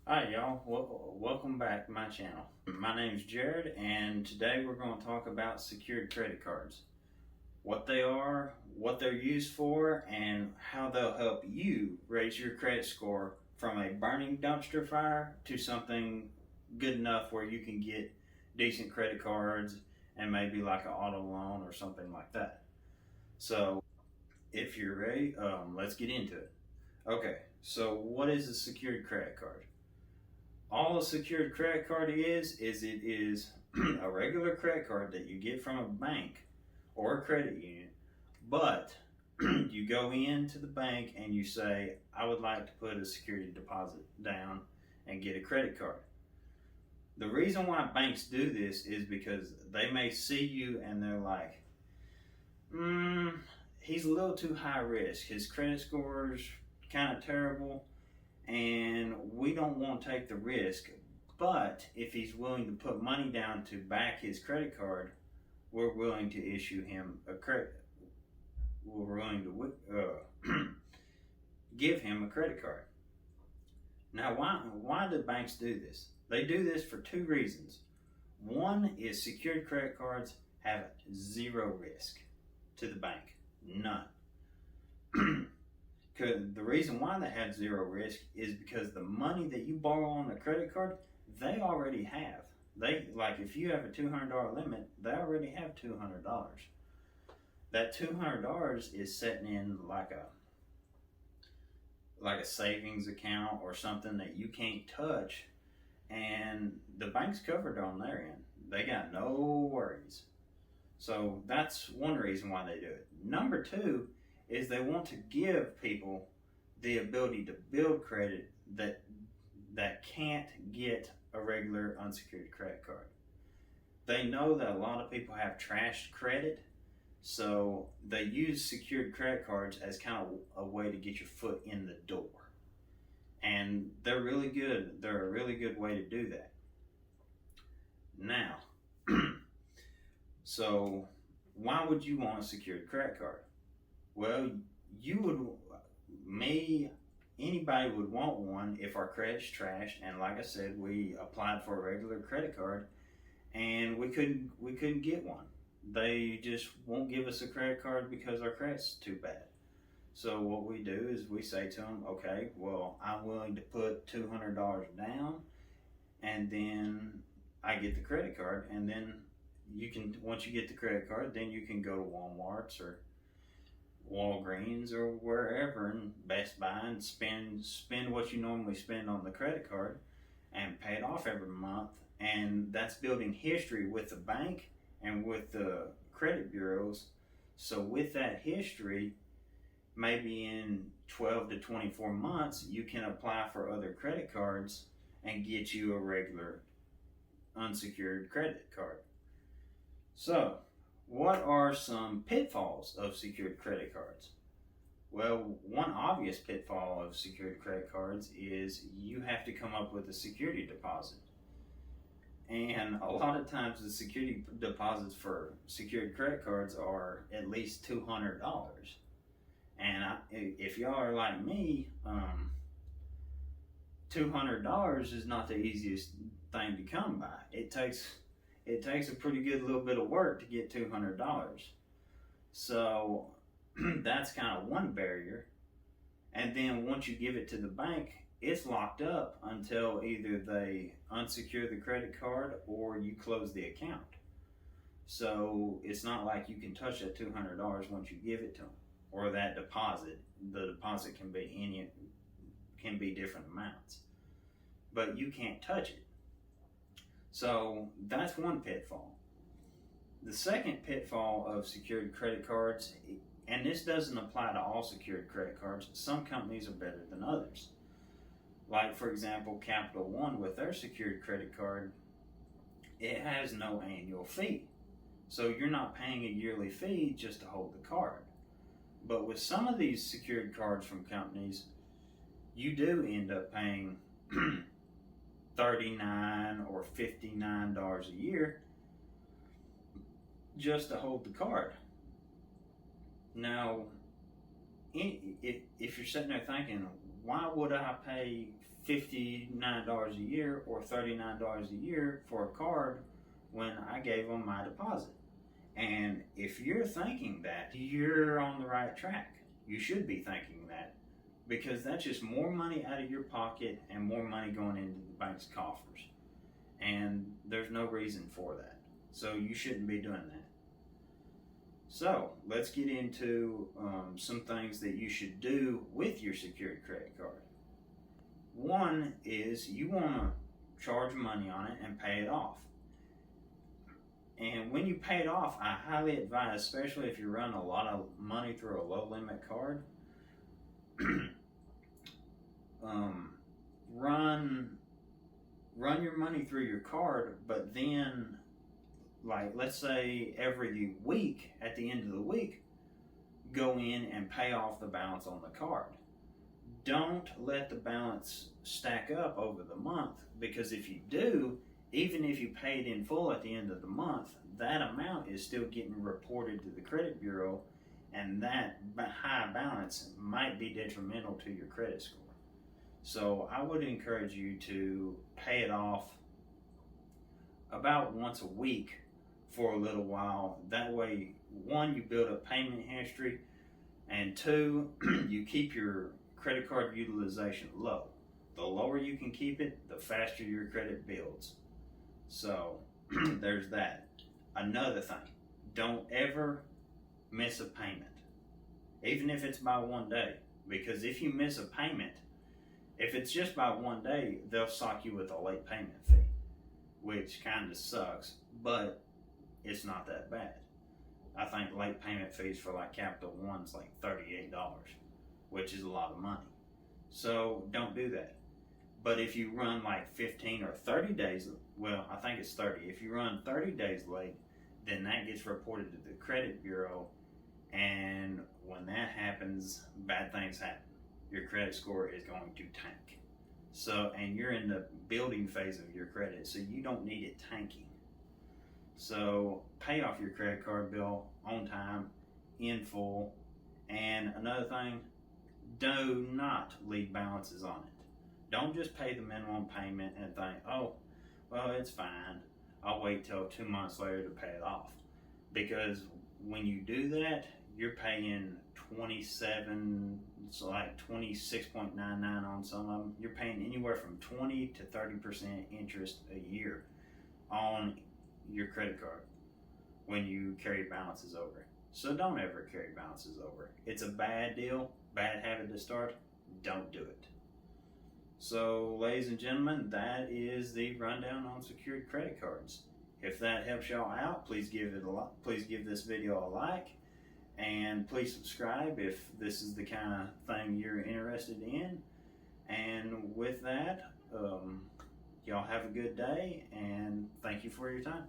Hi, y'all. Welcome back to my channel. My name's Jared, and today we're going to talk about secured credit cards. What they are, what they're used for, and how they'll help you raise your credit score from a burning dumpster fire to something good enough where you can get decent credit cards and maybe like an auto loan or something like that. So, if you're ready, let's get into it. Okay, so what is a secured credit card? All a secured credit card is it is a regular credit card that you get from a bank or a credit union, but you go into the bank and you say, I would like to put a security deposit down and get a credit card. The reason why banks do this is because they may see you and they're like, he's a little too high risk. His credit score's kind of terrible and we don't want to take the risk. But if he's willing to put money down to back his credit card, we're willing to issue him a credit. We're willing to give him a credit card. Now, why do banks do this? They do this for two reasons. One is secured credit cards have zero risk to the bank, none. The reason why they have zero risk is because the money that you borrow on the credit card, they already have. If you have a $200 limit, they already have $200. That $200 is sitting in like a savings account or something that you can't touch, and the bank's covered on their end. They got no worries. So that's one reason why they do it. Number two is they want to give people the ability to build credit that can't get a regular unsecured credit card. They know that a lot of people have trashed credit, so they use secured credit cards as kind of a way to get your foot in the door. And they're really good. They're a really good way to do that. Now, so why would you want a secured credit card? Well, anybody would want one if our credit's trashed, and like I said, we applied for a regular credit card, and we couldn't get one. They just won't give us a credit card because our credit's too bad. So what we do is we say to them, okay, well, I'm willing to put $200 down, and then I get the credit card, and then once you get the credit card, then you can go to Walmart's or Walgreens or wherever and Best Buy and spend what you normally spend on the credit card and pay it off every month. And that's building history with the bank and with the credit bureaus. So with that history, maybe in 12 to 24 months, you can apply for other credit cards and get you a regular unsecured credit card. So, what are some pitfalls of secured credit cards? Well, one obvious pitfall of secured credit cards is you have to come up with a security deposit. And a lot of times the security deposits for secured credit cards are at least $200. And if y'all are like me, $200 is not the easiest thing to come by. It takes a pretty good little bit of work to get $200. So that's kind of one barrier. And then once you give it to the bank, it's locked up until either they unsecure the credit card or you close the account. So it's not like you can touch that $200 once you give it to them, or that deposit. The deposit can be different amounts, but you can't touch it. So that's one pitfall. The second pitfall of secured credit cards, and this doesn't apply to all secured credit cards, some companies are better than others. Like, for example, Capital One, with their secured credit card, it has no annual fee. So you're not paying a yearly fee just to hold the card. But with some of these secured cards from companies, you do end up paying $39 or $59 a year just to hold the card. Now, if you're sitting there thinking, why would I pay $59 a year or $39 a year for a card when I gave them my deposit? And if you're thinking that, you're on the right track. You should be thinking that, because that's just more money out of your pocket and more money going into the bank's coffers. And there's no reason for that. So you shouldn't be doing that. So let's get into some things that you should do with your secured credit card. One is you want to charge money on it and pay it off. And when you pay it off, I highly advise, especially if you run a lot of money through a low limit card, run your money through your card, but then, like, let's say every week, at the end of the week, go in and pay off the balance on the card. Don't let the balance stack up over the month, because if you do, even if you paid in full at the end of the month, that amount is still getting reported to the credit bureau, and that high balance might be detrimental to your credit score. So I would encourage you to pay it off about once a week for a little while. That way, one, you build up payment history, and two, you keep your credit card utilization low. The lower you can keep it, the faster your credit builds. So there's that. Another thing, don't ever miss a payment, even if it's by 1 day, because if you miss a payment, if it's just by 1 day, they'll sock you with a late payment fee, which kind of sucks, but it's not that bad. I think late payment fees for like Capital One's like $38, which is a lot of money. So don't do that. But if you run like 15 or 30 days, well, I think it's 30. If you run 30 days late, then that gets reported to the credit bureau, and when that happens, bad things happen. Your credit score is going to tank. So, and you're in the building phase of your credit, so you don't need it tanking. So pay off your credit card bill on time, in full. And another thing, do not leave balances on it. Don't just pay the minimum payment and think, oh, well, it's fine, I'll wait till 2 months later to pay it off. Because when you do that, you're paying 27, it's like 26.99 on some of them. You're paying anywhere from 20 to 30% interest a year on your credit card when you carry balances over. So don't ever carry balances over. It's a bad deal, bad habit to start. Don't do it. So, ladies and gentlemen, that is the rundown on secured credit cards. If that helps y'all out, please give this video a like, and please subscribe if this is the kind of thing you're interested in. And with that, y'all have a good day, and thank you for your time.